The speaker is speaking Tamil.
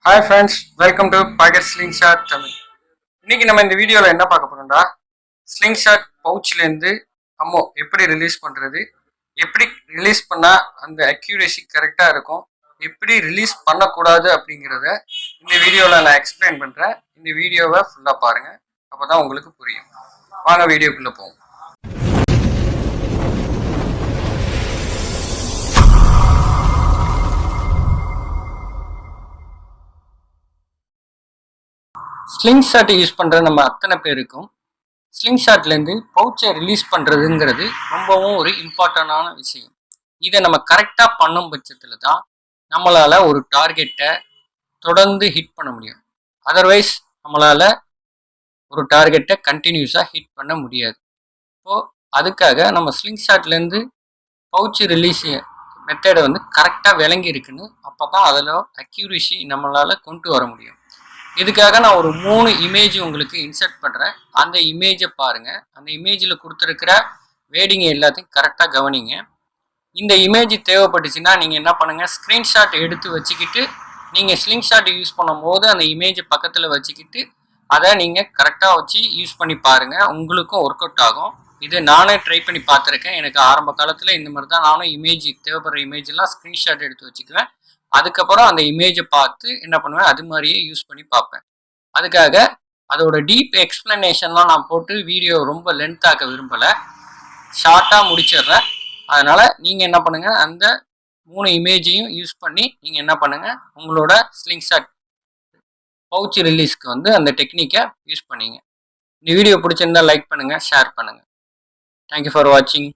Hi friends, welcome to pocket sling shot Tamil. இன்னைக்கு நம்ம இந்த வீடியோவில் என்ன பார்க்க போறோம்டா, ஸ்லிங் ஷாட் பவுச்லேருந்து அம்மோ எப்படி ரிலீஸ் பண்ணுறது, எப்படி ரிலீஸ் பண்ணால் அந்த அக்யூரேசி கரெக்டாக இருக்கும், எப்படி ரிலீஸ் பண்ணக்கூடாது அப்படிங்கிறத இந்த வீடியோவில் நான் எக்ஸ்பிளைன் பண்ணுறேன். இந்த வீடியோவை ஃபுல்லாக பாருங்கள், அப்போ தான் உங்களுக்கு புரியும். வாங்க வீடியோக்குள்ளே போவோம். ஸ்லிங் ஷாட்டை யூஸ் பண்ணுற நம்ம அத்தனை பேருக்கும் ஸ்லிங் ஷாட்லேருந்து பவுச்சை ரிலீஸ் பண்ணுறதுங்கிறது ரொம்பவும் ஒரு இம்பார்ட்டண்டான விஷயம். இதை நம்ம கரெக்டாக பண்ணும் பட்சத்தில் தான் நம்மளால் ஒரு டார்கெட்டை தொடர்ந்து ஹிட் பண்ண முடியும். அதர்வைஸ் நம்மளால் ஒரு டார்கெட்டை கண்டினியூஸாக ஹிட் பண்ண முடியாது. இப்போது அதுக்காக நம்ம ஸ்லிங் ஷாட்லேருந்து பவுச்சு ரிலீஸ் மெத்தடை கரெக்டாக விளங்கி இருக்குன்னு அப்போ தான் அதில் அக்யூரேசி நம்மளால் கொண்டு வர முடியும். இதுக்காக நான் ஒரு 3 இமேஜ் உங்களுக்கு இன்சர்ட் பண்ணுறேன். அந்த இமேஜை பாருங்கள். அந்த இமேஜில் கொடுத்துருக்கிற வேடிங்கை எல்லாத்தையும் கரெக்டாக கவனிங்க. இந்த இமேஜ் தேவைப்பட்டுச்சுன்னா நீங்கள் என்ன பண்ணுங்கள், ஸ்க்ரீன்ஷாட் எடுத்து வச்சுக்கிட்டு நீங்கள் ஸ்லிங் ஷாட் யூஸ் பண்ணும் போது அந்த இமேஜை பக்கத்தில் வச்சுக்கிட்டு அதை நீங்கள் கரெக்டாக வச்சு யூஸ் பண்ணி பாருங்கள். உங்களுக்கும் ஒர்க் அவுட் ஆகும். இது நானே ட்ரை பண்ணி பார்த்துருக்கேன். எனக்கு ஆரம்ப காலத்தில் இந்த மாதிரி தான் நானும் இமேஜ் தேவைப்படுற இமேஜெல்லாம் ஸ்க்ரீன்ஷாட் எடுத்து வச்சுக்குவேன். அதுக்கப்புறம் அந்த இமேஜை பார்த்து என்ன பண்ணுவேன், அது மாதிரியே யூஸ் பண்ணி பார்ப்பேன். அதுக்காக அதோட டீப் எக்ஸ்பிளனேஷன்லாம் நான் போட்டு வீடியோ ரொம்ப லென்த்தாக்க விரும்பலை, ஷார்ட்டாக முடிச்சிடுறேன். அதனால் நீங்கள் என்ன பண்ணுங்கள், அந்த 3 இமேஜையும் யூஸ் பண்ணி நீங்கள் என்ன பண்ணுங்கள், உங்களோட ஸ்லிங் ஷாட் பவுச் ரிலீஸ்க்கு அந்த டெக்னிக்கை யூஸ் பண்ணிங்க. இந்த வீடியோ பிடிச்சிருந்தா லைக் பண்ணுங்கள், ஷேர் பண்ணுங்கள். தேங்க்யூ ஃபார் வாட்சிங்.